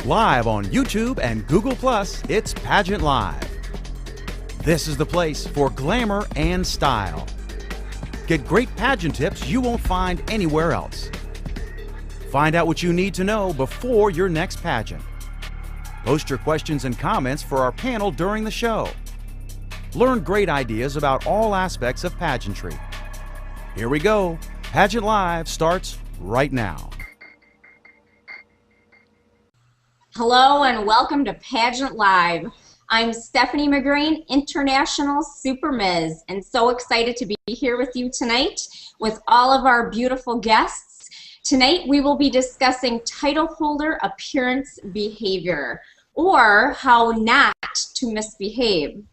Live on YouTube and Google+, it's Pageant Live. This is the place for glamour and style. Get great pageant tips you won't find anywhere else. Find out what you need to know before your next pageant. Post your questions and comments for our panel during the show. Learn great ideas about all aspects of pageantry. Here we go. Pageant Live starts right now. Hello and welcome to Pageant Live. I'm Stephanie McGrane, International Super Ms, and so excited to be here with you tonight with all of our beautiful guests. Tonight we will be discussing title holder appearance behavior, or how not to misbehave.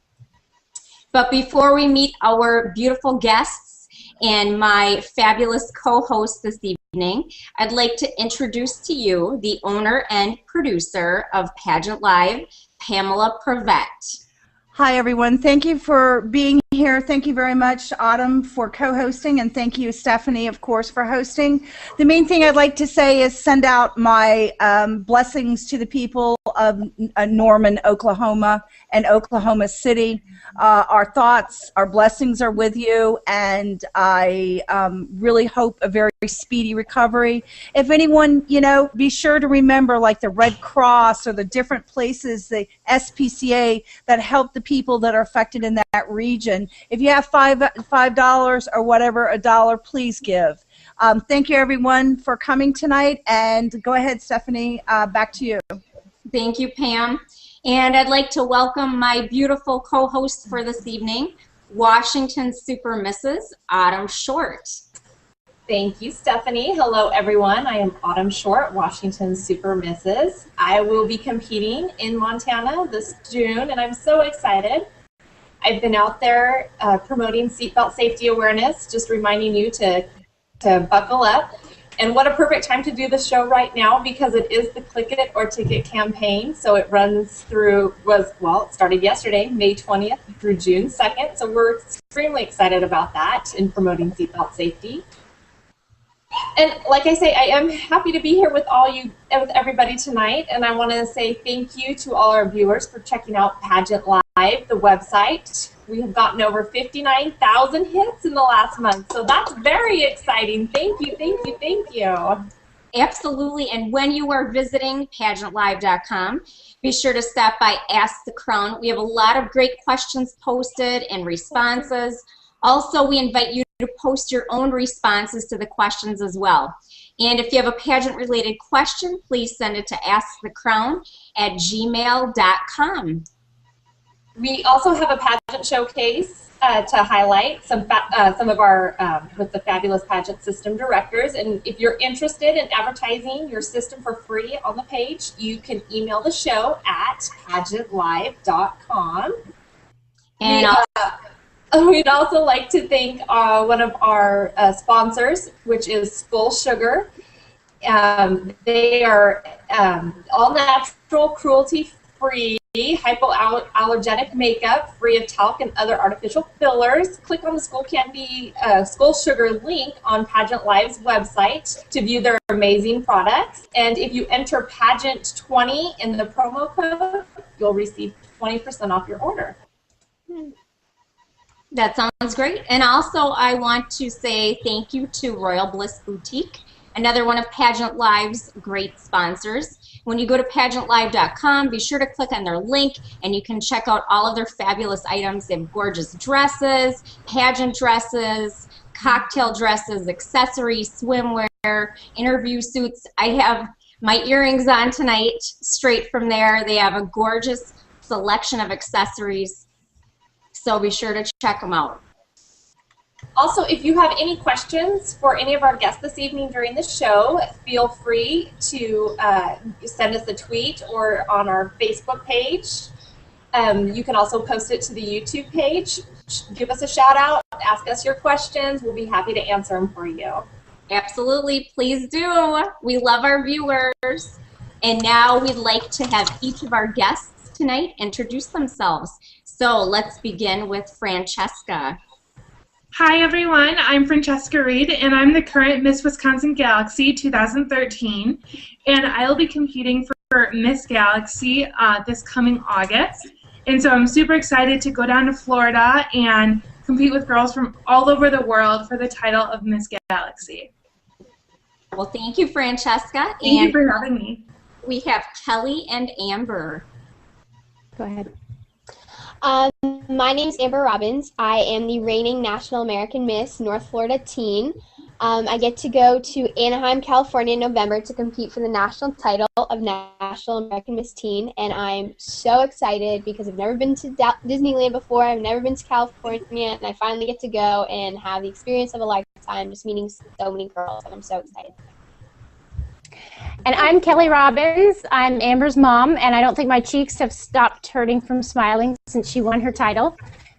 But before we meet our beautiful guests and my fabulous co-host this evening, I'd like to introduce to you the owner and producer of Pageant Live, Pamela Prevette. Hi everyone, thank you for being here. Thank you very much, Autumn, for co-hosting, and thank you, Stephanie, of course, for hosting. The main thing I'd like to say is send out my blessings to the people of Norman, Oklahoma, and Oklahoma City. Our thoughts, our blessings are with you, and I really hope a very speedy recovery. If anyone, be sure to remember, like the Red Cross or the different places, the SPCA, that help the people that are affected in that region. If you have $5 or whatever, $1, please give. Thank you, everyone, for coming tonight, and go ahead, Stephanie, back to you. Thank you, Pam. And I'd like to welcome my beautiful co-host for this evening, Washington Super Mrs. Autumn Short. Thank you, Stephanie. Hello, everyone. I am Autumn Short, Washington Super Mrs. I will be competing in Montana this June, and I'm so excited. I've been out there promoting seatbelt safety awareness, just reminding you to buckle up. And what a perfect time to do the show right now, because it is the Click It or Ticket campaign. So it runs through, it started yesterday, May 20th through June 2nd. So we're extremely excited about that in promoting seatbelt safety. And like I say, I am happy to be here with everybody tonight, and I want to say thank you to all our viewers for checking out Pageant Live, the website. We have gotten over 59,000 hits in the last month, so that's very exciting. Thank you, thank you, thank you. Absolutely, and when you are visiting PageantLIVE.com, be sure to stop by Ask the Crown. We have a lot of great questions posted and responses. Also, we invite you to post your own responses to the questions as well. And if you have a pageant-related question, please send it to askthecrown@gmail.com. We also have a pageant showcase to highlight some of our with the fabulous pageant system directors. And if you're interested in advertising your system for free on the page, you can email the show at PageantLIVE.com. And we'd also like to thank one of our sponsors, which is Full Sugar. They are all natural, cruelty-free, hypoallergenic makeup, free of talc and other artificial fillers. Click on the Skull Sugar link on Pageant Live's website to view their amazing products. And if you enter Pageant20 in the promo code, you'll receive 20% off your order. That sounds great. And also, I want to say thank you to Royal Bliss Boutique, another one of Pageant Live's great sponsors. When you go to PageantLIVE.com, be sure to click on their link, and you can check out all of their fabulous items. They have gorgeous dresses, pageant dresses, cocktail dresses, accessories, swimwear, interview suits. I have my earrings on tonight, straight from there. They have a gorgeous selection of accessories. So be sure to check them out. Also, if you have any questions for any of our guests this evening during the show, feel free to send us a tweet or on our Facebook page. You can also post it to the YouTube page. Give us a shout out, ask us your questions. We'll be happy to answer them for you. Absolutely, please do. We love our viewers. And now we'd like to have each of our guests tonight introduce themselves. So let's begin with Francesca. Hi everyone, I'm Francesca Reed, and I'm the current Miss Wisconsin Galaxy 2013, and I'll be competing for for Miss Galaxy this coming August. And so I'm super excited to go down to Florida and compete with girls from all over the world for the title of Miss Galaxy. Well, thank you, Francesca. Thank you for having me. We have Kelly and Amber. Go ahead. My name is Amber Robbins. I am the reigning National American Miss North Florida Teen. I get to go to Anaheim, California in November to compete for the national title of National American Miss Teen, and I'm so excited because I've never been to Disneyland before, I've never been to California, and I finally get to go and have the experience of a lifetime, just meeting so many girls, and I'm so excited. And I'm Kelly Robbins. I'm Amber's mom, and I don't think my cheeks have stopped hurting from smiling since she won her title.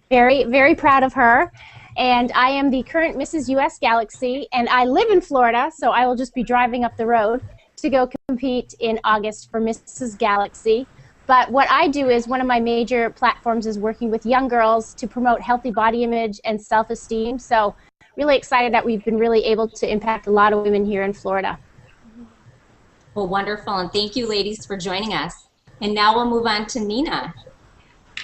Very, very proud of her. And I am the current Mrs. US Galaxy, and I live in Florida, so I will just be driving up the road to go compete in August for Mrs. Galaxy. But what I do is one of my major platforms is working with young girls to promote healthy body image and self-esteem. So really excited that we've been really able to impact a lot of women here in Florida. Well, wonderful, and thank you, ladies, for joining us. And now we'll move on to Nina.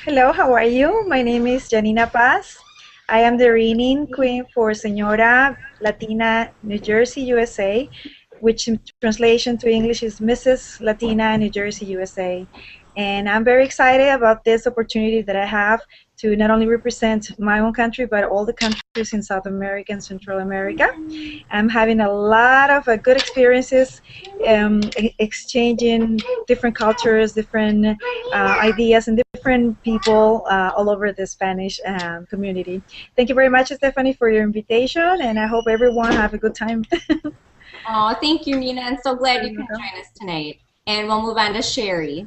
Hello, how are you? My name is Yanina T. I am the reigning queen for SRA Latina NJ USA, which in translation to English is Mrs. Latina NJ USA. And I'm very excited about this opportunity that I have to not only represent my own country, but all the countries in South America and Central America. I'm having a lot of good experiences exchanging different cultures, different ideas, and different people all over the Spanish community. Thank you very much, Stephanie, for your invitation, and I hope everyone have a good time. Oh, thank you, Nina. I'm so glad you could join us tonight. And we'll move on to Sherry.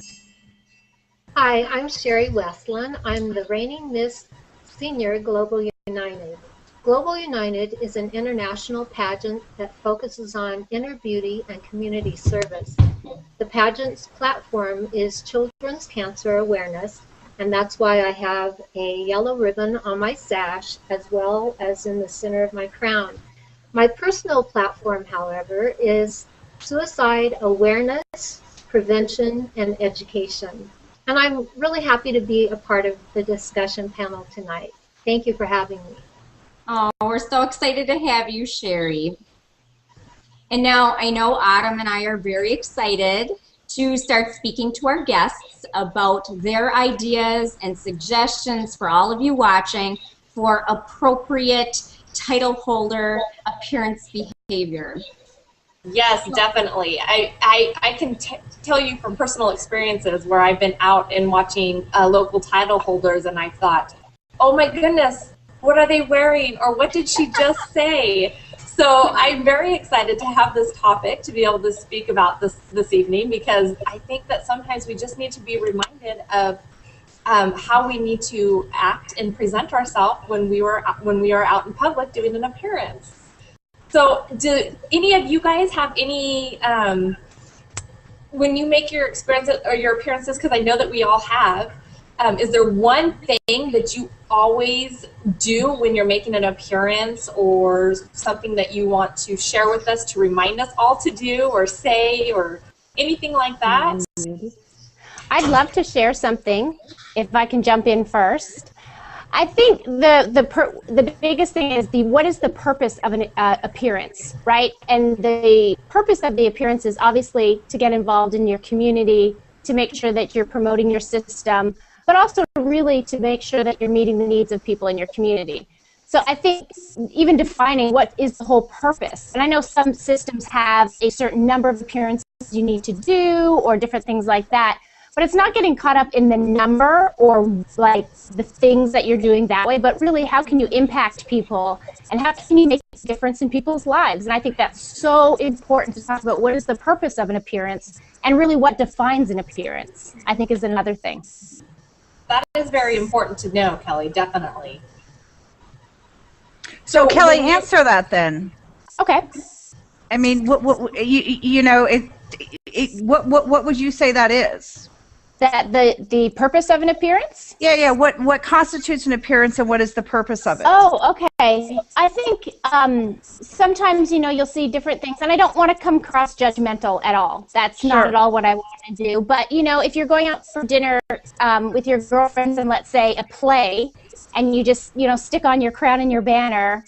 Hi, I'm Sherry Westland. I'm the reigning Miss Senior Global United. Global United is an international pageant that focuses on inner beauty and community service. The pageant's platform is children's cancer awareness, and that's why I have a yellow ribbon on my sash as well as in the center of my crown. My personal platform, however, is suicide awareness, prevention, and education. And I'm really happy to be a part of the discussion panel tonight. Thank you for having me. Oh, we're so excited to have you, Sherry. And now I know Autumn and I are very excited to start speaking to our guests about their ideas and suggestions for all of you watching for appropriate title holder appearance behavior. Yes, definitely. I can tell you from personal experiences where I've been out and watching local title holders, and I thought, oh my goodness, what are they wearing, or what did she just say? So I'm very excited to have this topic to be able to speak about this evening, because I think that sometimes we just need to be reminded of how we need to act and present ourselves when we are out in public doing an appearance. So do any of you guys have any, when you make your experiences or your appearances, because I know that we all have, is there one thing that you always do when you're making an appearance, or something that you want to share with us to remind us all to do or say, or anything like that? I'd love to share something, if I can jump in first. I think the biggest thing is what is the purpose of an appearance, right? And the purpose of the appearance is obviously to get involved in your community, to make sure that you're promoting your system, but also really to make sure that you're meeting the needs of people in your community. So I think even defining what is the whole purpose, and I know some systems have a certain number of appearances you need to do or different things like that, but it's not getting caught up in the number or like the things that you're doing that way, but really how can you impact people and how can you make a difference in people's lives? And I think that's so important to talk about what is the purpose of an appearance and really what defines an appearance, I think is another thing. That is very important to know, Kelly, definitely. So Kelly, answer that then. Okay. I mean, what would you say that is? That the purpose of an appearance? Yeah. What constitutes an appearance and what is the purpose of it? Oh, okay. I think sometimes, you'll see different things, and I don't want to come across judgmental at all. That's not at all what I want to do. But, if you're going out for dinner with your girlfriends and, let's say, a play, and you just, stick on your crown and your banner,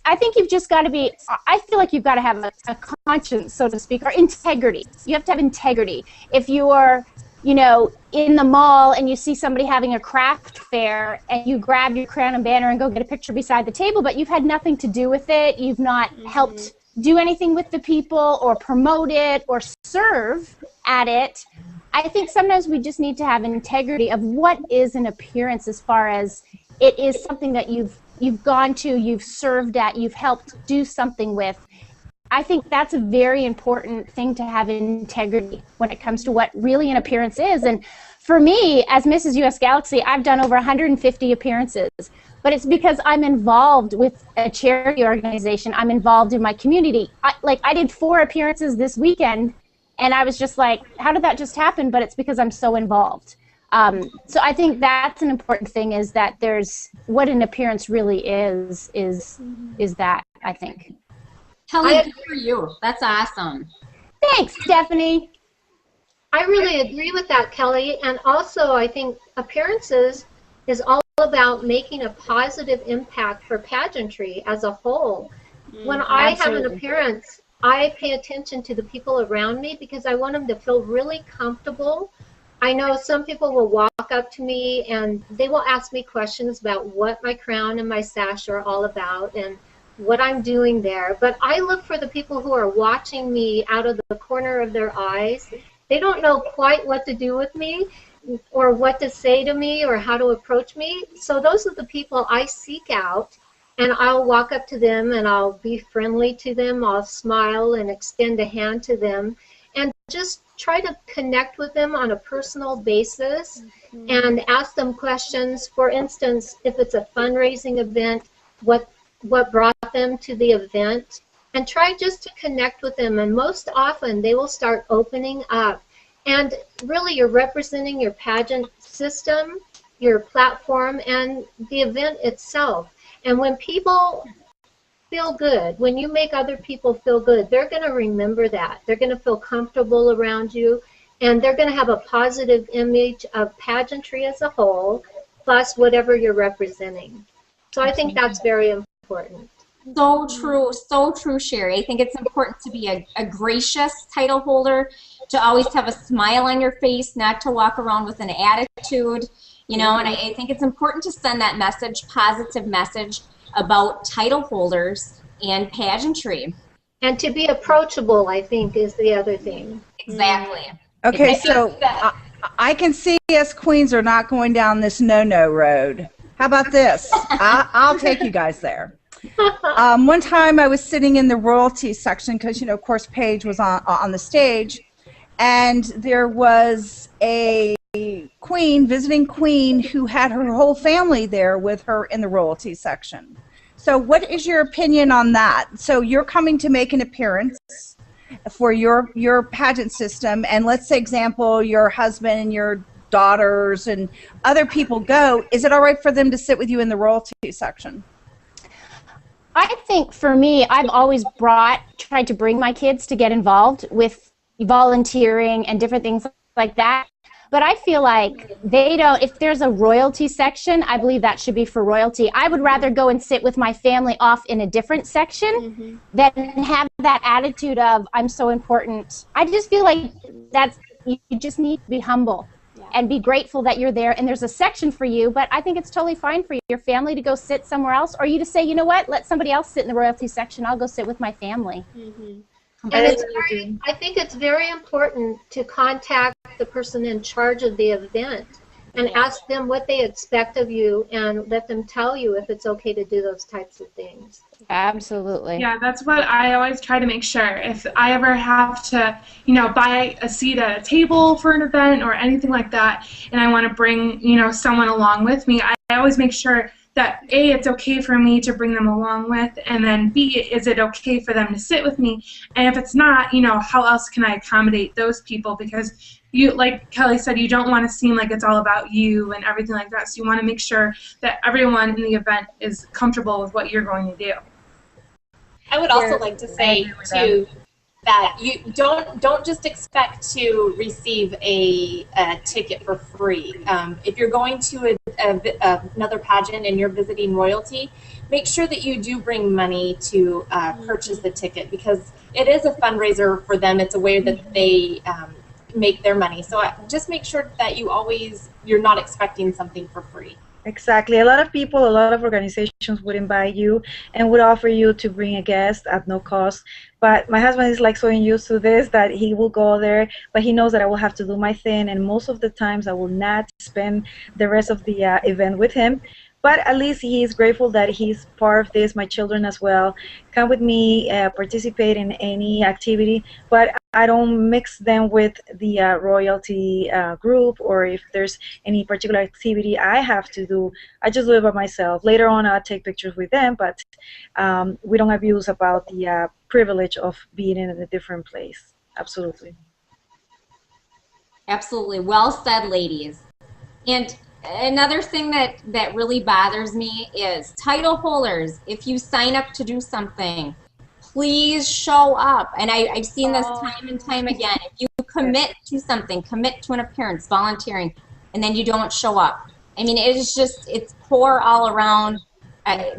I think you've just got to be, I feel like you've got to have a conscience, so to speak, or integrity. You have to have integrity. If you are, in the mall and you see somebody having a craft fair and you grab your crown and banner and go get a picture beside the table, but you've had nothing to do with it, you've not helped do anything with the people or promote it or serve at it, I think sometimes we just need to have integrity of what is an appearance as far as it is something that you've gone to, you've served at, you've helped do something with. I think that's a very important thing to have integrity when it comes to what really an appearance is. And for me, as Mrs. US Galaxy, I've done over 150 appearances, but it's because I'm involved with a charity organization. I'm involved in my community. I did 4 appearances this weekend, and I was just like, how did that just happen? But it's because I'm so involved. So I think that's an important thing, is that there's what an appearance really is that, I think. Kelly, good for you. That's awesome. Thanks, Stephanie. I really agree with that, Kelly. And also, I think appearances is all about making a positive impact for pageantry as a whole. When I have an appearance, I pay attention to the people around me because I want them to feel really comfortable. I know some people will walk up to me and they will ask me questions about what my crown and my sash are all about and what I'm doing there. But I look for the people who are watching me out of the corner of their eyes. They don't know quite what to do with me or what to say to me or how to approach me. So those are the people I seek out, and I'll walk up to them and I'll be friendly to them. I'll smile and extend a hand to them and just try to connect with them on a personal basis and ask them questions. For instance, if it's a fundraising event, what brought them to the event, and try just to connect with them. And most often they will start opening up. And really, you're representing your pageant system, your platform, and the event itself. And when people feel good, when you make other people feel good, they're going to remember that. They're going to feel comfortable around you, and they're going to have a positive image of pageantry as a whole, plus whatever you're representing. So I think that's very important. So true, Sherry. I think it's important to be a gracious title holder, to always have a smile on your face, not to walk around with an attitude, and I think it's important to send that message, positive message about title holders and pageantry. And to be approachable, I think, is the other thing. Exactly. Okay, so I can see us queens are not going down this no-no road. How about this? I'll take you guys there. One time I was sitting in the royalty section because, of course, Paige was on the stage, and there was a visiting queen who had her whole family there with her in the royalty section. So what is your opinion on that? So you're coming to make an appearance for your pageant system, and let's say, example, your husband and your daughters and other people go. Is it all right for them to sit with you in the royalty section? I think for me, I've always tried to bring my kids to get involved with volunteering and different things like that. But I feel like they don't, if there's a royalty section, I believe that should be for royalty. I would rather go and sit with my family off in a different section than have that attitude of, I'm so important. I just feel like you just need to be humble and be grateful that you're there and there's a section for you. But I think it's totally fine for your family to go sit somewhere else, or you to say, you know what, let somebody else sit in the royalty section. I'll go sit with my family. And I think it's very important to contact the person in charge of the event and ask them what they expect of you and let them tell you if it's okay to do those types of things. Absolutely. Yeah, that's what I always try to make sure. If I ever have to, buy a seat at a table for an event or anything like that, and I want to bring, someone along with me, I always make sure that A, it's okay for me to bring them along with, and then B, is it okay for them to sit with me? And if it's not, you know, how else can I accommodate those people? Because you, like Kelly said, you don't want to seem like it's all about you and everything like that. So you want to make sure that everyone in the event is comfortable with what you're going to do. I would also like to say too that you don't just expect to receive a ticket for free. If you're going to another pageant and you're visiting royalty, make sure that you do bring money to purchase the ticket, because it is a fundraiser for them. It's a way that they make their money. So just make sure that you're not expecting something for free. Exactly. A lot of people, a lot of organizations would invite you and would offer you to bring a guest at no cost. But my husband is like so used to this that he will go there, but he knows that I will have to do my thing, and most of the times I will not spend the rest of the event with him. But at least he is grateful that he's part of this. My children as well come with me, participate in any activity, but I don't mix them with the royalty group, or if there's any particular activity I have to do, I just do it by myself. Later on, I'll take pictures with them, but we don't abuse about the privilege of being in a different place. Absolutely. Absolutely. Well said, ladies. And another thing that really bothers me is title holders. If you sign up to do something, please show up. And I've seen this time and time again. If you commit to something, commit to an appearance, volunteering, and then you don't show up. I mean, it's poor all around.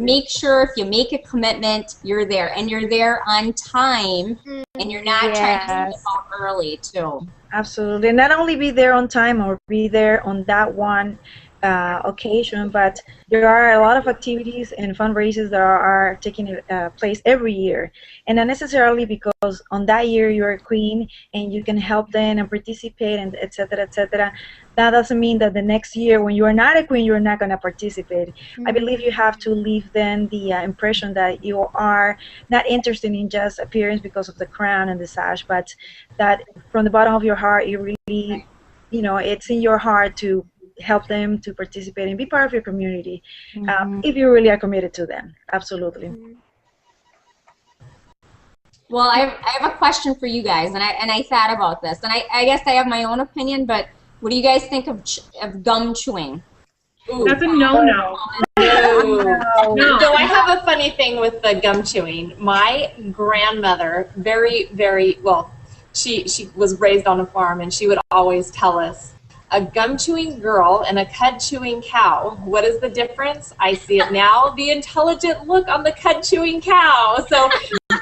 Make sure if you make a commitment, you're there, and you're there on time, and you're not trying to slip out early too. Absolutely. Not only be there on time or be there on that one occasion, but there are a lot of activities and fundraisers that are taking place every year, and not necessarily because on that year you're a queen and you can help them and participate and etc. etc. That doesn't mean that the next year when you are not a queen you're not going to participate. I believe you have to leave them the impression that you are not interested in just appearance because of the crown and the sash, but that from the bottom of your heart you really, you know, it's in your heart to help them to participate and be part of your community, if you really are committed to them. Absolutely. Well, I have a question for you guys, and I thought about this, and I guess I have my own opinion, but what do you guys think of gum chewing? Ooh. That's a no-no. No. So I have a funny thing with the gum chewing. My grandmother, very well, she was raised on a farm, and she would always tell us, a gum-chewing girl and a cud-chewing cow. What is the difference? I see it now. The intelligent look on the cud-chewing cow. So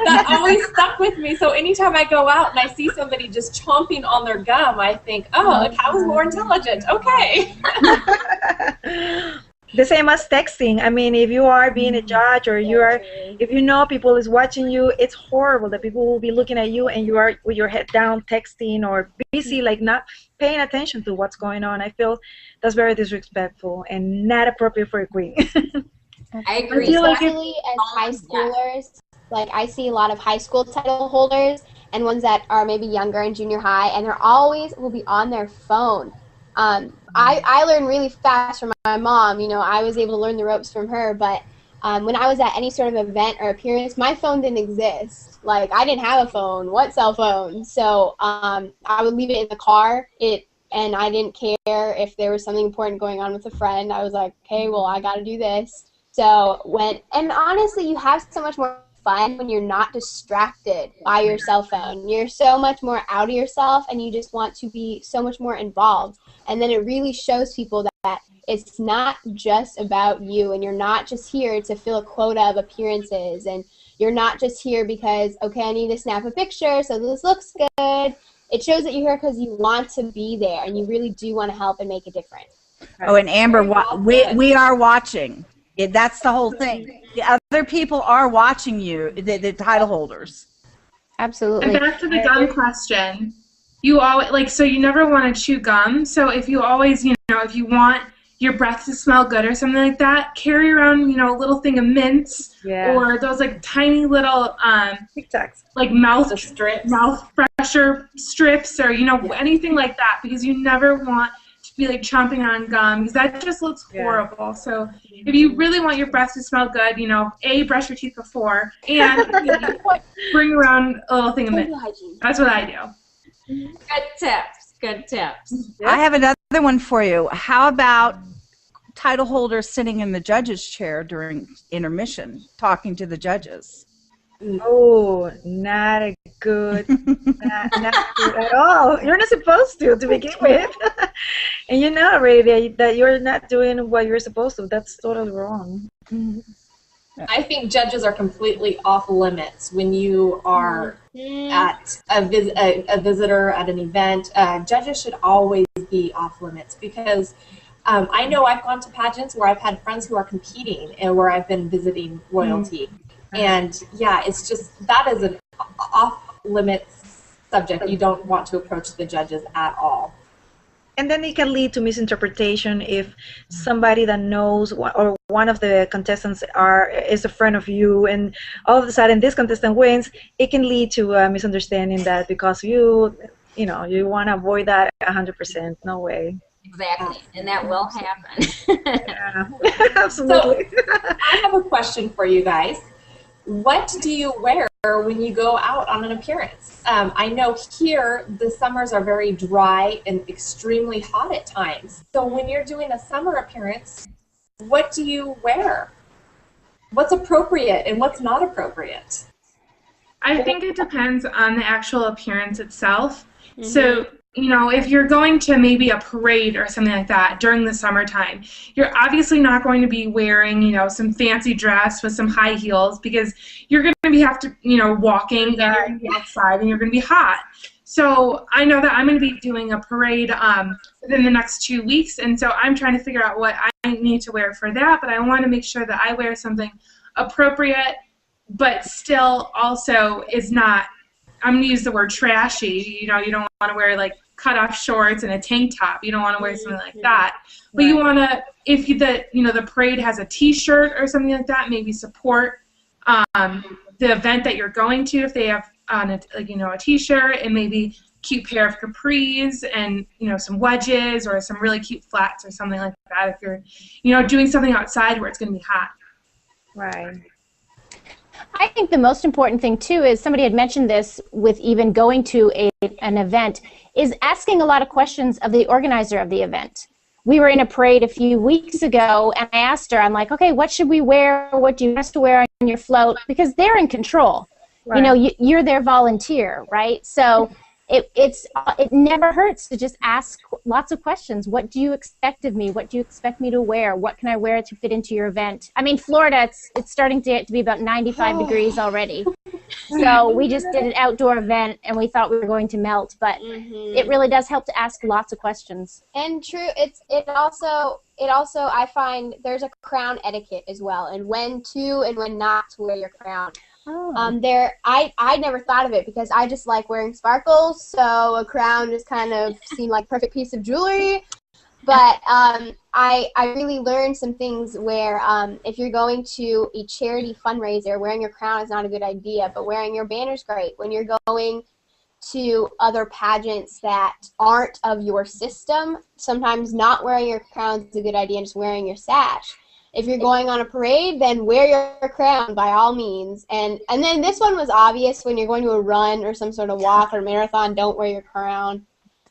that always stuck with me. So anytime I go out and I see somebody just chomping on their gum, I think, oh, a cow is more intelligent. Okay. The same as texting. I mean, if you are being a judge, or if you know people is watching you, it's horrible that people will be looking at you and you are with your head down texting or busy, like not paying attention to what's going on. I feel that's very disrespectful and not appropriate for a queen. I agree. Especially as high schoolers, like I see a lot of high school title holders and ones that are maybe younger in junior high, and they're always will be on their phone. I learned really fast from my mom. You know, I was able to learn the ropes from her, but when I was at any sort of event or appearance, my phone didn't exist. Like, I didn't have a phone. What cell phone? So I would leave it in the car, and I didn't care if there was something important going on with a friend. I was like, okay, well, I got to do this. So and honestly, you have so much more fun when you're not distracted by your cell phone. You're so much more out of yourself, and you just want to be so much more involved. And then it really shows people that it's not just about you, and you're not just here to fill a quota of appearances, and you're not just here because, okay, I need to snap a picture so this looks good. It shows that you're here because you want to be there, and you really do want to help and make a difference. Oh, and Amber, we are watching. That's the whole thing. The other people are watching you, the title holders. Absolutely. And back to the gum question. You always, so you never want to chew gum. So if you always, if you want your breath to smell good or something like that, carry around, a little thing of mints, or those like tiny little like mouth fresher strips, or anything like that, because you never want to be like chomping on gum, because that just looks horrible. So if you really want your breath to smell good, you know, A, brush your teeth before, and bring around a little thing of mint. That's what I do. Good tips. Good tips. I have another one for you. How about title holders sitting in the judge's chair during intermission, talking to the judges? Oh, not good. Not good at all. You're not supposed to begin with. And you know already that you're not doing what you're supposed to. That's totally wrong. I think judges are completely off limits when you are at a visitor at an event. Judges should always be off limits, because I know I've gone to pageants where I've had friends who are competing and where I've been visiting royalty. And yeah, it's just, that is an off-limits subject. You don't want to approach the judges at all. And then it can lead to misinterpretation if somebody that knows or one of the contestants is a friend of you, and all of a sudden this contestant wins. It can lead to a misunderstanding that because you want to avoid that 100%. No way. Exactly, and that will happen. Yeah, absolutely. So, I have a question for you guys. What do you wear when you go out on an appearance? I know here the summers are very dry and extremely hot at times. So when you're doing a summer appearance, what do you wear? What's appropriate and what's not appropriate? I think it depends on the actual appearance itself. So, you know, if you're going to maybe a parade or something like that during the summertime, you're obviously not going to be wearing, you know, some fancy dress with some high heels, because you're going to have to, you know, walking, and you're going to be outside, and you're going to be hot. So I know that I'm going to be doing a parade within the next 2 weeks, and so I'm trying to figure out what I need to wear for that, but I want to make sure that I wear something appropriate, but still also is not, I'm going to use the word trashy. You know, you don't want to wear like cut-off shorts and a tank top. You don't want to wear something like that. But you want to, if the parade has a T-shirt or something like that, maybe support the event that you're going to. If they have a T-shirt and maybe cute pair of capris and some wedges or some really cute flats or something like that. If you're doing something outside where it's going to be hot. Right. I think the most important thing, too, is somebody had mentioned this with even going to an event, is asking a lot of questions of the organizer of the event. We were in a parade a few weeks ago, and I asked her, I'm like, okay, what should we wear? What do you want us to wear on your float? Because they're in control. Right. You're their volunteer, right? So it never hurts to just ask lots of questions. What do you expect of me? What do you expect me to wear? What can I wear to fit into your event? I mean, Florida, it's starting to be about 95 degrees already. So we just did an outdoor event, and we thought we were going to melt, but it really does help to ask lots of questions. And true, it also I find there's a crown etiquette as well, and when to and when not to wear your crown. I never thought of it because I just like wearing sparkles, so a crown just kind of seemed like a perfect piece of jewelry. But I really learned some things where if you're going to a charity fundraiser, wearing your crown is not a good idea, but wearing your banner is great. When you're going to other pageants that aren't of your system, sometimes not wearing your crown is a good idea and just wearing your sash. If you're going on a parade, then wear your crown by all means. And then this one was obvious: when you're going to a run or some sort of walk or marathon, don't wear your crown.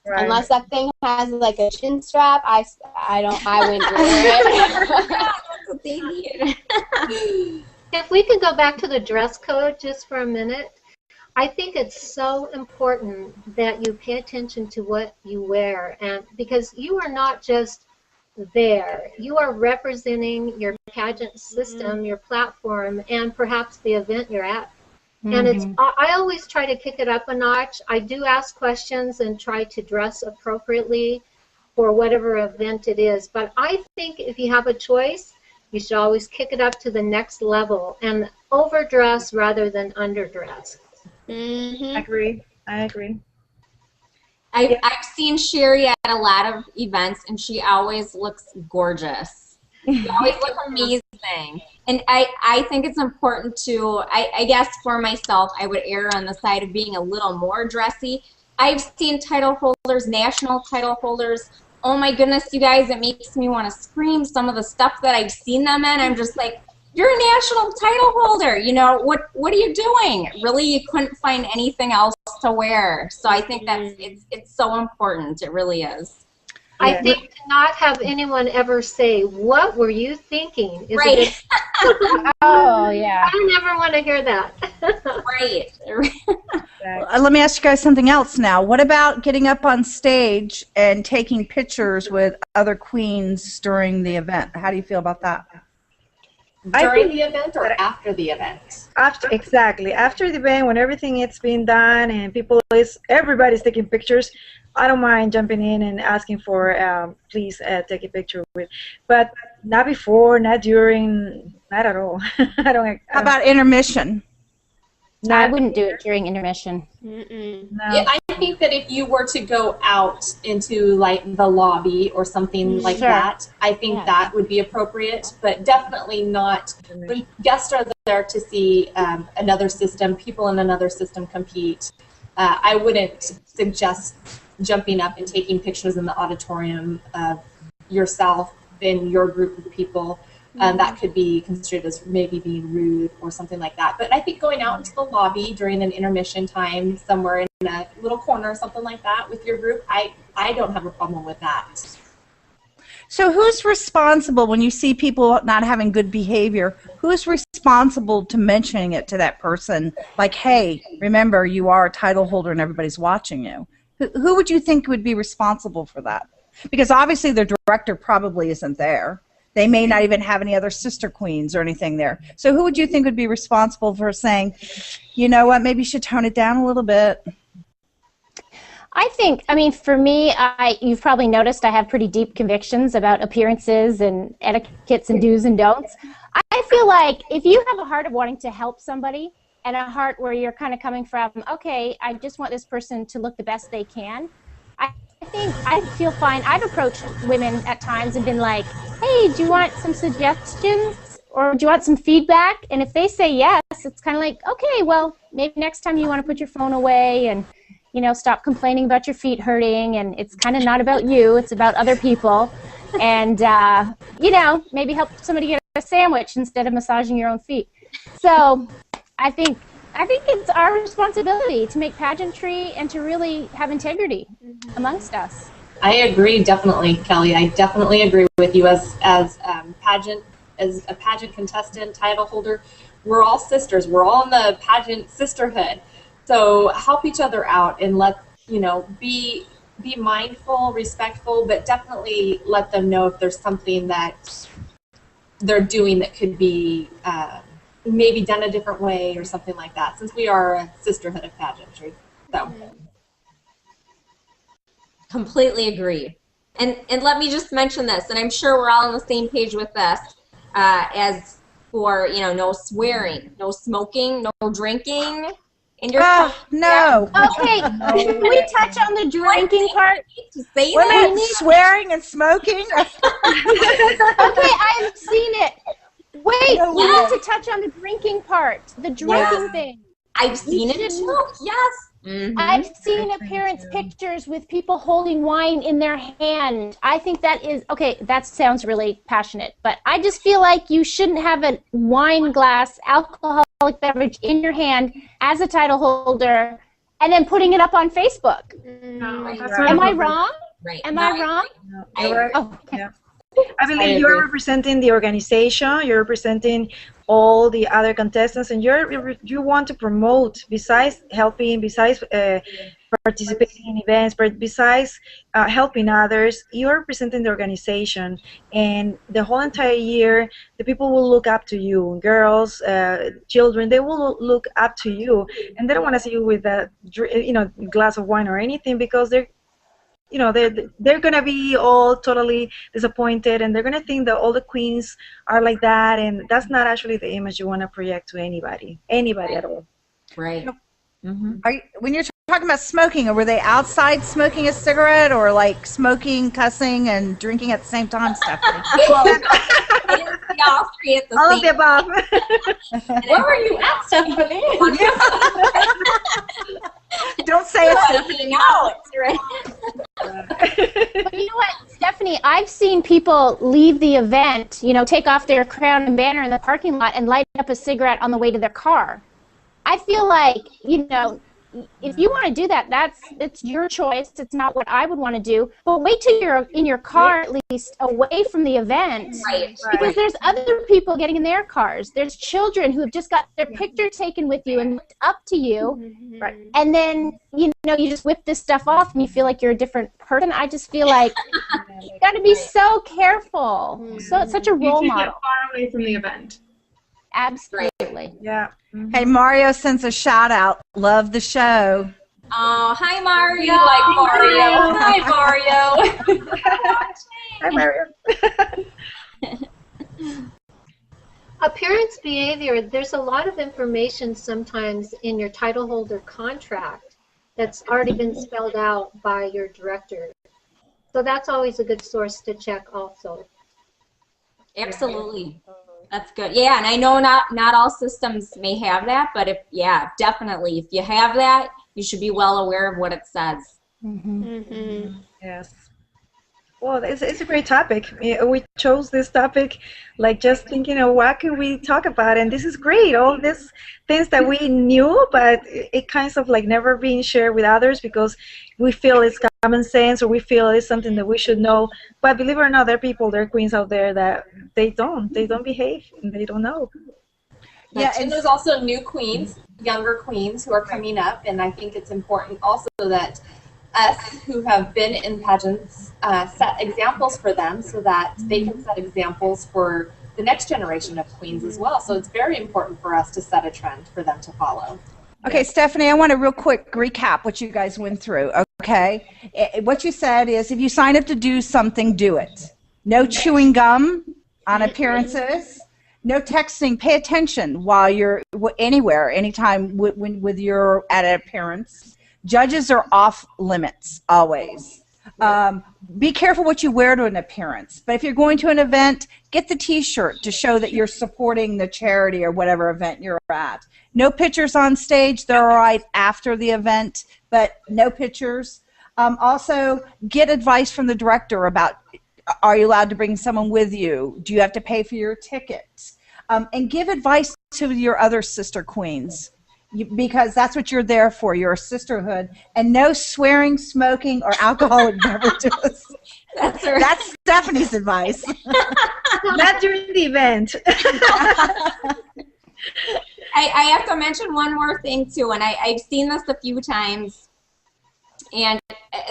Right. Unless that thing has like a chin strap, I wouldn't wear it. If we could go back to the dress code just for a minute, I think it's so important that you pay attention to what you wear, and because you are not just there, you are representing your pageant system, your platform, and perhaps the event you're at. And I always try to kick it up a notch. I do ask questions and try to dress appropriately for whatever event it is. But I think if you have a choice, you should always kick it up to the next level and overdress rather than underdress. I agree. I've seen Sherry at a lot of events, and she always looks gorgeous. You always look amazing. And I think it's important to, I guess for myself, I would err on the side of being a little more dressy. I've seen title holders, national title holders, oh my goodness, you guys, it makes me want to scream. Some of the stuff that I've seen them in, I'm just like, you're a national title holder. You know, what are you doing? Really, you couldn't find anything else to wear. So I think that's it's so important. It really is. I think to not have anyone ever say, what were you thinking? Is Right. Oh, yeah. I never want to hear that. Right. Let me ask you guys something else now. What about getting up on stage and taking pictures with other queens during the event? How do you feel about that? During the event or after the event? Exactly. After the event, when everything is being done and everybody's taking pictures, I don't mind jumping in and asking for, please take a picture with, but not before, not during, not at all. How about intermission? I wouldn't do it during intermission. No. Yeah, I think that if you were to go out into like the lobby or something like that, I think that would be appropriate, but definitely not. When guests are there to see another system, people in another system compete, I wouldn't suggest jumping up and taking pictures in the auditorium of yourself in your group of people. That could be considered as maybe being rude or something like that. But I think going out into the lobby during an intermission time, somewhere in a little corner or something like that with your group, I don't have a problem with that. So who's responsible when you see people not having good behavior? Who's responsible to mentioning it to that person? Like, hey, remember, you are a title holder and everybody's watching you. Who would you think would be responsible for that? Because obviously the director probably isn't there. They may not even have any other sister queens or anything there. So who would you think would be responsible for saying, you know what, maybe you should tone it down a little bit? I think, I mean, for me, you've probably noticed I have pretty deep convictions about appearances and etiquettes and do's and don'ts. I feel like if you have a heart of wanting to help somebody and a heart where you're kind of coming from, okay, I just want this person to look the best they can, I think I feel fine. I've approached women at times and been like, hey, do you want some suggestions or do you want some feedback? And if they say yes, it's kind of like, okay, well, maybe next time you want to put your phone away and, you know, stop complaining about your feet hurting, and it's kind of not about you, it's about other people. And, you know, maybe help somebody get a sandwich instead of massaging your own feet. So I think it's our responsibility to make pageantry and to really have integrity amongst us. I agree, definitely, Kelly. I definitely agree with you as a pageant contestant, title holder. We're all sisters. We're all in the pageant sisterhood. So help each other out and be mindful, respectful, but definitely let them know if there's something that they're doing that could be maybe done a different way or something like that, since we are a sisterhood of pageantry. So. Completely agree. And let me just mention this, and I'm sure we're all on the same page with this, as for, you know, no swearing, no smoking, no drinking. In your no. Okay, can we touch on the drinking part? To say women swearing and smoking? Okay, I've seen it. Wait, we need to touch on the drinking part, the drinking thing. I've seen it too, yes. I've seen appearance pictures with people holding wine in their hand. I think that is, okay, that sounds really passionate, but I just feel like you shouldn't have a wine glass, alcoholic beverage in your hand as a title holder and then putting it up on Facebook. Am I wrong? Right. Am I wrong? No, you're right. Oh, okay. Yeah. I believe you're representing the organization, you're representing all the other contestants, and you want to promote, besides helping, besides participating in events, but besides helping others, you're representing the organization, and the whole entire year the people will look up to you, girls, children, they will look up to you, and they don't want to see you with a glass of wine or anything, because they're gonna be all totally disappointed, and they're gonna think that all the queens are like that, and that's not actually the image you want to project to anybody at all. Right. When you're talking about smoking, were they outside smoking a cigarette, or like smoking, cussing, and drinking at the same time, Stephanie? All three at the all same of the above. Where were you at, Stephanie? Don't say it's hanging out, right? But you know what? Stephanie, I've seen people leave the event, you know, take off their crown and banner in the parking lot and light up a cigarette on the way to their car. I feel like, you know, if you want to do that, it's your choice. It's not what I would want to do. But wait till you're in your car, at least away from the event, because there's other people getting in their cars. There's children who have just got their picture taken with you and looked up to you, and then you know you just whip this stuff off and you feel like you're a different person. I just feel like you got to be so careful. So it's such a role model. Get far away from the event. Absolutely. Yeah. Hey, Mario sends a shout out. Love the show. Oh, hi Mario. Like Mario. Hi Mario. Hi, Mario. Appearance behavior, there's a lot of information sometimes in your title holder contract that's already been spelled out by your director. So that's always a good source to check also. Absolutely. That's good. Yeah, and I know not all systems may have that, but definitely. If you have that, you should be well aware of what it says. Yes. Well, it's a great topic. We chose this topic, like just thinking of what can we talk about, and this is great. All these things that we knew, but it kind of like never being shared with others because we feel it's common sense or we feel it's something that we should know. But believe it or not, there are people, there are queens out there that they don't behave and they don't know. Yeah, and there's also new queens, younger queens who are coming up, and I think it's important also that us who have been in pageants set examples for them so that they can set examples for the next generation of queens as well. So it's very important for us to set a trend for them to follow. Okay, Stephanie, I want to real quick recap what you guys went through, okay? What you said is if you sign up to do something, do it. No chewing gum on appearances. No texting. Pay attention while you're anywhere, anytime with your at an appearance. Judges are off limits, always. Be careful what you wear to an appearance. But if you're going to an event, get the T-shirt to show that you're supporting the charity or whatever event you're at. No pictures on stage. They're all right after the event, but no pictures. Also, get advice from the director about, are you allowed to bring someone with you? Do you have to pay for your ticket? And give advice to your other sister queens. Because that's what you're there for. You're a sisterhood. And no swearing, smoking, or alcoholic beverages. That's Stephanie's advice. Not during the event. I have to mention one more thing, too, and I've seen this a few times, and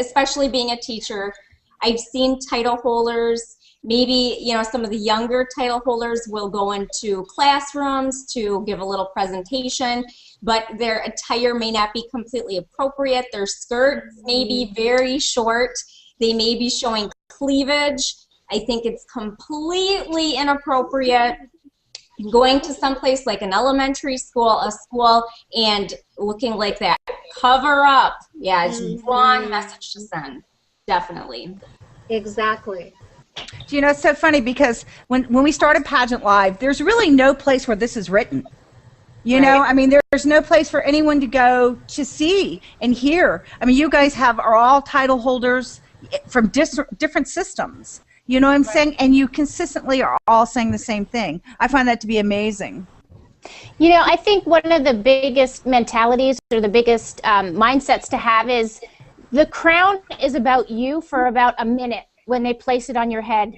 especially being a teacher, I've seen title holders. Maybe, you know, some of the younger title holders will go into classrooms to give a little presentation, but their attire may not be completely appropriate. Their skirts may be very short. They may be showing cleavage. I think it's completely inappropriate going to someplace like an elementary school, a school, and looking like that. Cover up. Yeah, it's wrong message to send. Definitely. Exactly. You know, it's so funny because when we started Pageant Live, there's really no place where this is written. You know, I mean, there's no place for anyone to go to see and hear. I mean, you guys are all title holders from different systems. You know what I'm saying? And you consistently are all saying the same thing. I find that to be amazing. You know, I think one of the biggest mentalities or the biggest mindsets to have is the crown is about you for about a minute when they place it on your head.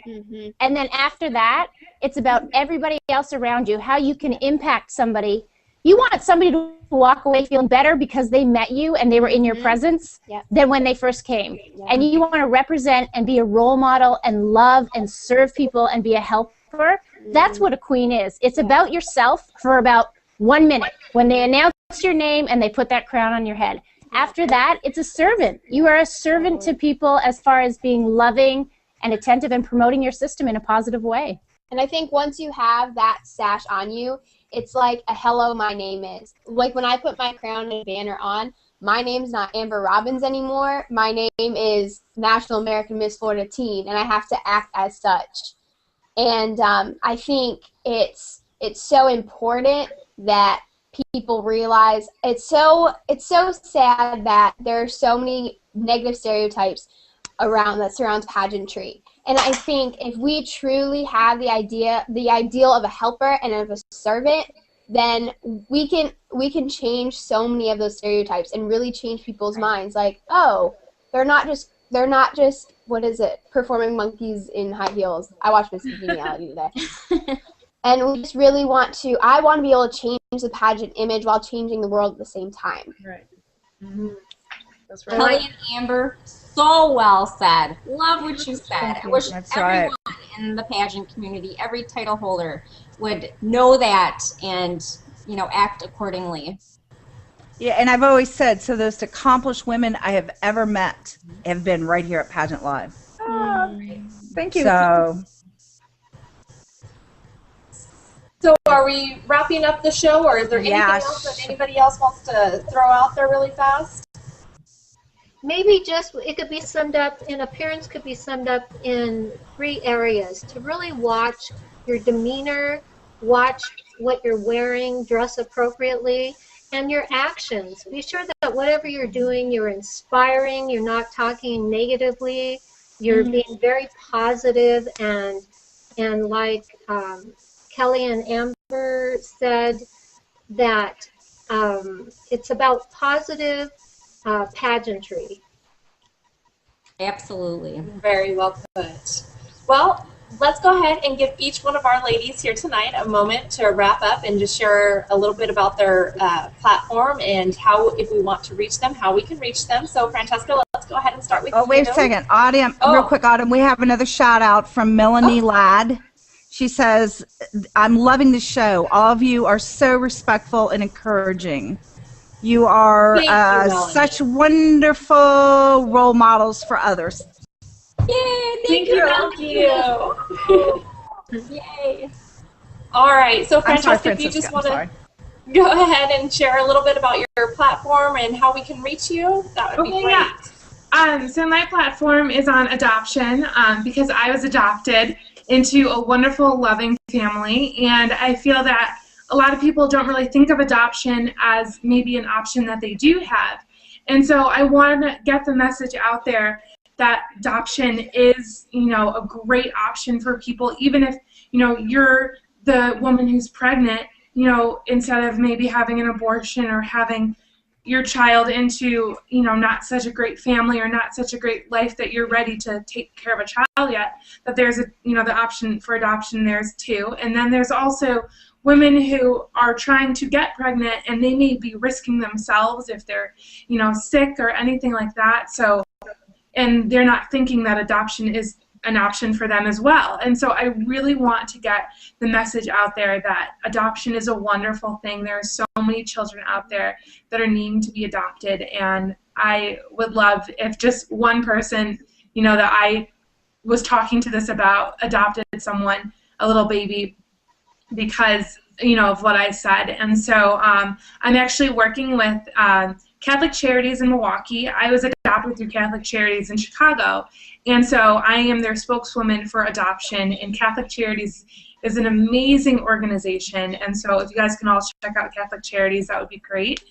And then after that, it's about everybody else around you, how you can impact somebody. You want somebody to walk away feeling better because they met you and they were in your presence than when they first came. And you want to represent and be a role model and love and serve people and be a helper. That's what a queen is. It's about yourself for about 1 minute when they announce your name and they put that crown on your head. After that, it's a servant. You are a servant to people as far as being loving and attentive and promoting your system in a positive way. And I think once you have that sash on you, it's like a hello, my name is. Like when I put my crown and banner on, my name's not Amber Robbins anymore. My name is National American Miss Florida Teen, and I have to act as such. And I think it's so important that people realize it's so sad that there are so many negative stereotypes around that surrounds pageantry. And I think if we truly have the ideal of a helper and of a servant, then we can change so many of those stereotypes and really change people's minds. Like, oh, they're not just what is it? Performing monkeys in high heels. I watched Miss Congeniality today. And we just really I want to be able to change the pageant image while changing the world at the same time. Right. Mm-hmm. That's right. Kelly and Amber, so well said. Love what you said. I wish everyone in the pageant community, every title holder, would know that and, you know, act accordingly. Yeah, and I've always said, so those accomplished women I have ever met have been right here at Pageant Live. Thank you. So are we wrapping up the show, or is there anything else that anybody else wants to throw out there really fast? Maybe just, it could be summed up, in appearance could be summed up in 3 areas. To really watch your demeanor, watch what you're wearing, dress appropriately, and your actions. Be sure that whatever you're doing, you're inspiring, you're not talking negatively, you're being very positive, and like Kelly and Amber said, that it's about positive pageantry. Absolutely. Very well put. Well, let's go ahead and give each one of our ladies here tonight a moment to wrap up and just share a little bit about their platform and how, if we want to reach them, how we can reach them. So, Francesca, let's go ahead and start with you. Oh, wait a second. Autumn, real quick, Autumn, we have another shout out from Melanie Ladd. She says, I'm loving the show. All of you are so respectful and encouraging. You are such wonderful role models for others. Yay, thank you. Yay. All right, so Francesca, if you just want to go ahead and share a little bit about your platform and how we can reach you, that would be great. Yeah. So my platform is on adoption because I was adopted into a wonderful, loving family, and I feel that a lot of people don't really think of adoption as maybe an option that they do have. And so I want to get the message out there that adoption is, you know, a great option for people, even if, you know, you're the woman who's pregnant, you know, instead of maybe having an abortion or having your child into, you know, not such a great family or not such a great life that you're ready to take care of a child yet, that there's a, you know, the option for adoption there's too. And then there's also women who are trying to get pregnant and they may be risking themselves if they're, you know, sick or anything like that. So, and they're not thinking that adoption is an option for them as well. And so I really want to get the message out there that adoption is a wonderful thing. There are so many children out there that are needing to be adopted, and I would love if just one person, you know, that I was talking to this about adopted someone, a little baby, because, you know, of what I said. And so I'm actually working with Catholic Charities in Milwaukee. I was adopted through Catholic Charities in Chicago, and so I am their spokeswoman for adoption, and Catholic Charities is an amazing organization, and so if you guys can all check out Catholic Charities, that would be great.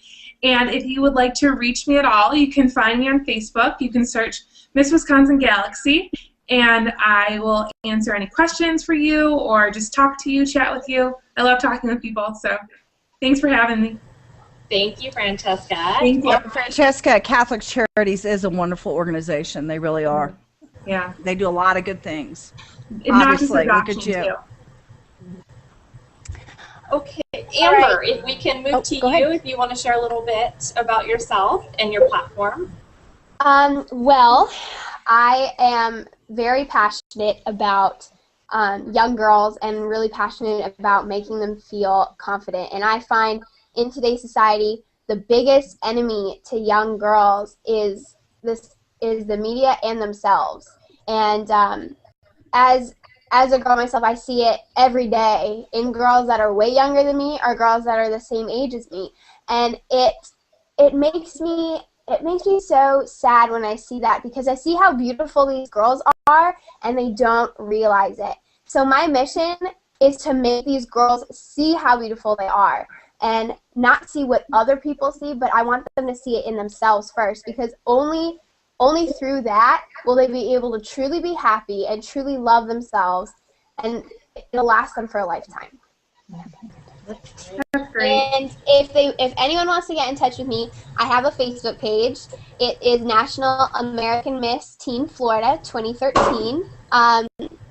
And if you would like to reach me at all, you can find me on Facebook. You can search Miss Wisconsin Galaxy, and I will answer any questions for you or just talk to you, chat with you. I love talking with people, so thanks for having me. Thank you, Francesca. Thank you. Francesca, Catholic Charities is a wonderful organization. They really are. Yeah. They do a lot of good things. Obviously, look at you. Too. Okay, Amber, if we can move to you, if you want to share a little bit about yourself and your platform. Well, I am very passionate about young girls and really passionate about making them feel confident. And I find in today's society, the biggest enemy to young girls is the media and themselves. And as a girl myself, I see it every day in girls that are way younger than me or girls that are the same age as me. And it makes me so sad when I see that, because I see how beautiful these girls are and they don't realize it. So my mission is to make these girls see how beautiful they are and not see what other people see, but I want them to see it in themselves first, because only Only through that will they be able to truly be happy and truly love themselves, and it'll last them for a lifetime. That's great. And if anyone wants to get in touch with me, I have a Facebook page. It is National American Miss Teen Florida 2013.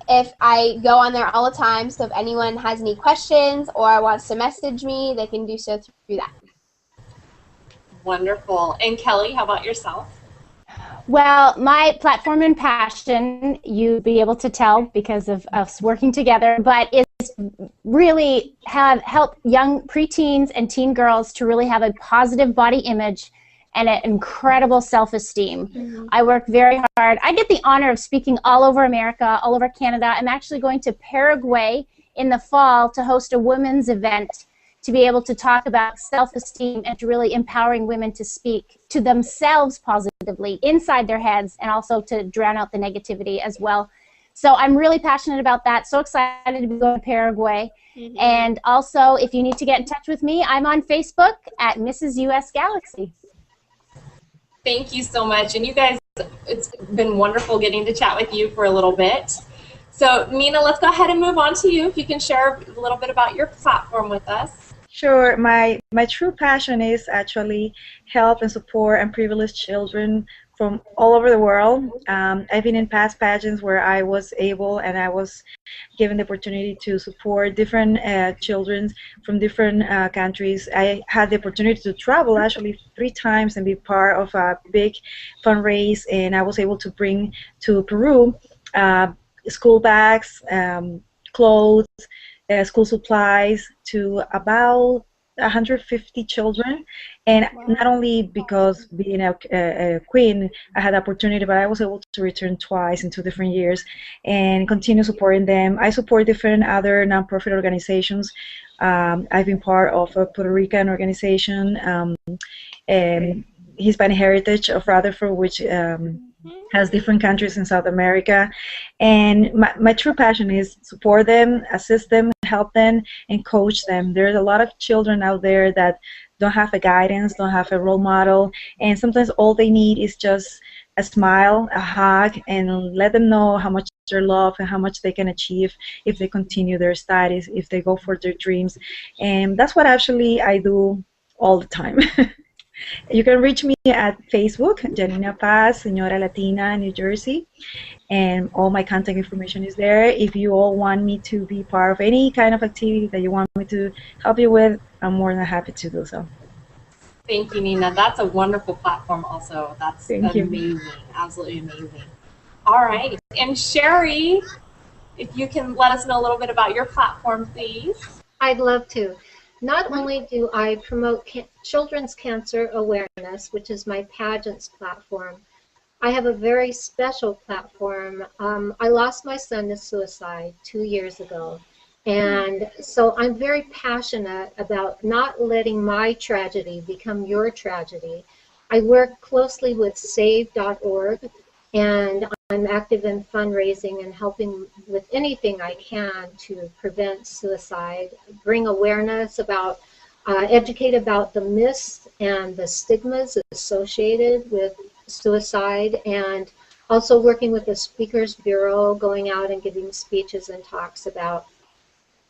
If I go on there all the time, so if anyone has any questions or wants to message me, they can do so through that. Wonderful. And Kelly, how about yourself? Well, my platform and passion, you'd be able to tell because of us working together, but is really help young preteens and teen girls to really have a positive body image and an incredible self-esteem. Mm-hmm. I work very hard. I get the honor of speaking all over America, all over Canada. I'm actually going to Paraguay in the fall to host a women's event to be able to talk about self-esteem and to really empowering women to speak to themselves positively inside their heads, and also to drown out the negativity as well. So I'm really passionate about that. So excited to be going to Paraguay. Mm-hmm. And also, if you need to get in touch with me, I'm on Facebook at Mrs. US Galaxy. Thank you so much. And you guys, it's been wonderful getting to chat with you for a little bit. So Nina, let's go ahead and move on to you. If you can share a little bit about your platform with us. Sure. My true passion is actually help and support unprivileged children from all over the world. I've been in past pageants where I was able and I was given the opportunity to support different children from different countries. I had the opportunity to travel actually 3 times and be part of a big fundraise, and I was able to bring to Peru school bags, clothes, school supplies to about 150 children. And not only because being a queen, I had the opportunity, but I was able to return twice in 2 different years and continue supporting them. I support different other nonprofit organizations. I've been part of a Puerto Rican organization, Hispanic Heritage of Rutherford, which has different countries in South America. And my true passion is support them, assist them, help them, and coach them. There's a lot of children out there that don't have a guidance, don't have a role model, and sometimes all they need is just a smile, a hug, and let them know how much they're loved and how much they can achieve if they continue their studies, if they go for their dreams. And that's what actually I do all the time. You can reach me at Facebook, Yanina Paz, SRA Latina, New Jersey, and all my contact information is there. If you all want me to be part of any kind of activity that you want me to help you with, I'm more than happy to do so. Thank you, Nina. That's a wonderful platform also. That's amazing, absolutely amazing. All right, and Sherry, if you can let us know a little bit about your platform, please. I'd love to. Not only do I promote children's cancer awareness, which is my Pageants platform, I have a very special platform. I lost my son to suicide 2 years ago, and so I'm very passionate about not letting my tragedy become your tragedy. I work closely with save.org, and I'm active in fundraising and helping with anything I can to prevent suicide, bring awareness about, educate about the myths and the stigmas associated with suicide, and also working with the Speakers Bureau, going out and giving speeches and talks about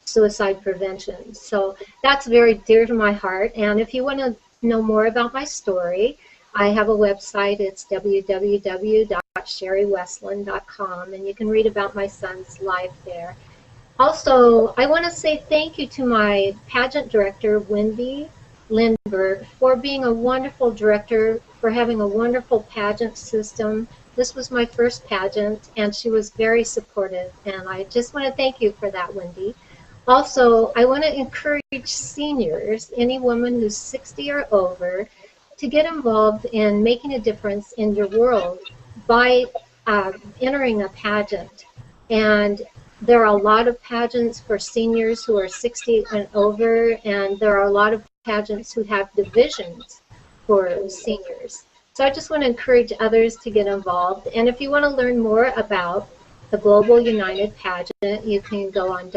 suicide prevention. So that's very dear to my heart. And if you want to know more about my story, I have a website. It's www.sherrywestland.com, and you can read about my son's life there. Also, I want to say thank you to my pageant director, Wendy Lindbergh, for being a wonderful director, for having a wonderful pageant system. This was my first pageant, and she was very supportive, and I just want to thank you for that, Wendy. Also, I want to encourage seniors, any woman who's 60 or over, to get involved in making a difference in your world by entering a pageant. And there are a lot of pageants for seniors who are 60 and over, and there are a lot of pageants who have divisions for seniors. So I just want to encourage others to get involved. And if you want to learn more about the Global United Pageant, you can go on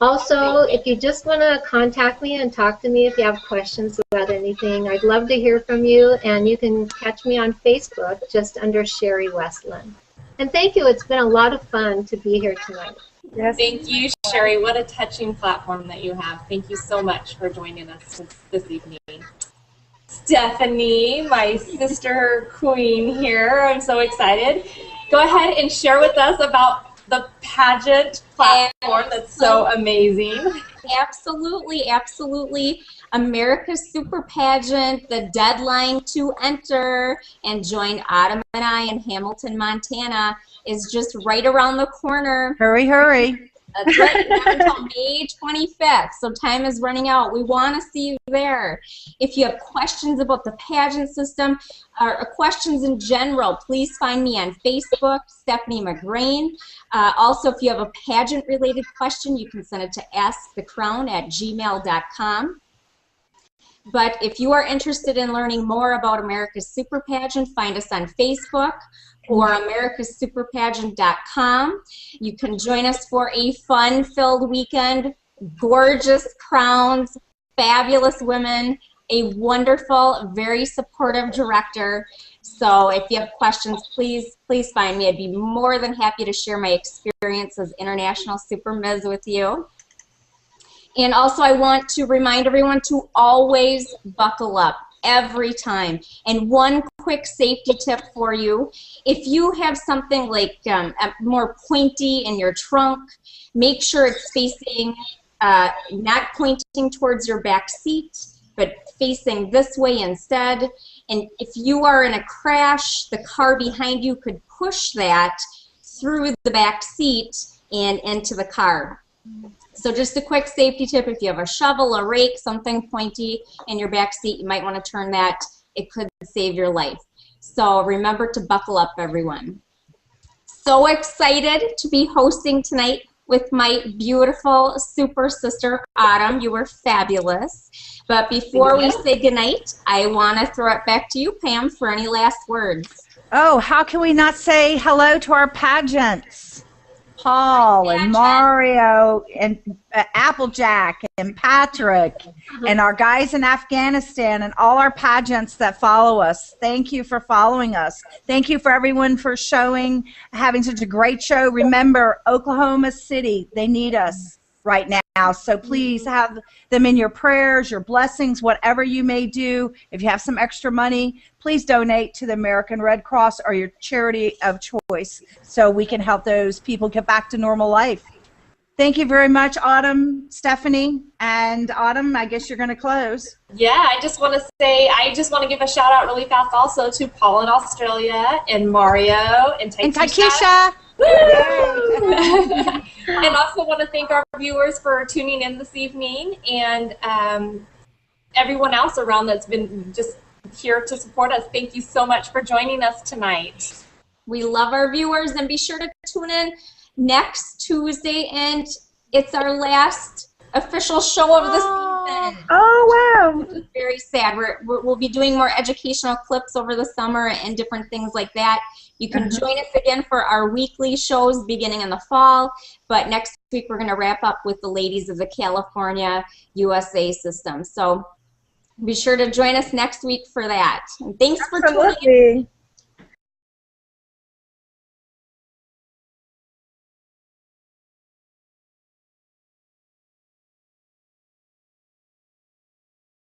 Also, if you just want to contact me and talk to me if you have questions about anything, I'd love to hear from you, and you can catch me on Facebook just under Sherry Westland. And thank you. It's been a lot of fun to be here tonight. Yes. Thank you, Sherry. What a touching platform that you have. Thank you so much for joining us this evening. Stephanie, my sister queen here. I'm so excited. Go ahead and share with us about the Pageant platform that's so amazing. Absolutely, absolutely. America's Super Pageant, the deadline to enter and join Autumn and I in Hamilton, Montana is just right around the corner. Hurry, hurry. That's right, not until May 25th, so time is running out. We want to see you there. If you have questions about the pageant system or questions in general, please find me on Facebook, Stephanie McGrane. Also, if you have a pageant-related question, you can send it to askthecrown@gmail.com. But if you are interested in learning more about America's Super Pageant, find us on Facebook or americasuperpageant.com. You can join us for a fun-filled weekend, gorgeous crowns, fabulous women, a wonderful, very supportive director. So if you have questions, please find me. I'd be more than happy to share my experience as International Super Ms with you. And also I want to remind everyone to always buckle up every time. And one quick safety tip for you, if you have something like more pointy in your trunk, make sure it's facing, not pointing towards your back seat, but facing this way instead. And if you are in a crash, the car behind you could push that through the back seat and into the car. So just a quick safety tip, if you have a shovel, a rake, something pointy in your back seat, you might want to turn that. It could save your life. So remember to buckle up, everyone. So excited to be hosting tonight with my beautiful super sister, Autumn. You were fabulous. But before we say goodnight, I want to throw it back to you, Pam, for any last words. Oh, how can we not say hello to our pageants? Paul and Mario and Applejack and Patrick and our guys in Afghanistan and all our pageants that follow us. Thank you for following us. Thank you for everyone for having such a great show. Remember, Oklahoma City, they need us right now. So please have them in your prayers, your blessings, whatever you may do. If you have some extra money, please donate to the American Red Cross or your charity of choice so we can help those people get back to normal life. Thank you very much, Autumn, Stephanie, and Autumn, I guess you're going to close. Yeah, I just want to give a shout out really fast also to Paul in Australia and Mario and Taikisha. And also want to thank our viewers for tuning in this evening, and everyone else around that's been just here to support us. Thank you so much for joining us tonight. We love our viewers, and be sure to tune in next Tuesday, and it's our last official show of the season. Oh, wow. Which is very sad. We'll be doing more educational clips over the summer and different things like that. You can join us again for our weekly shows beginning in the fall, but next week we're going to wrap up with the ladies of the California USA system. So be sure to join us next week for that. And thanks for tuning in.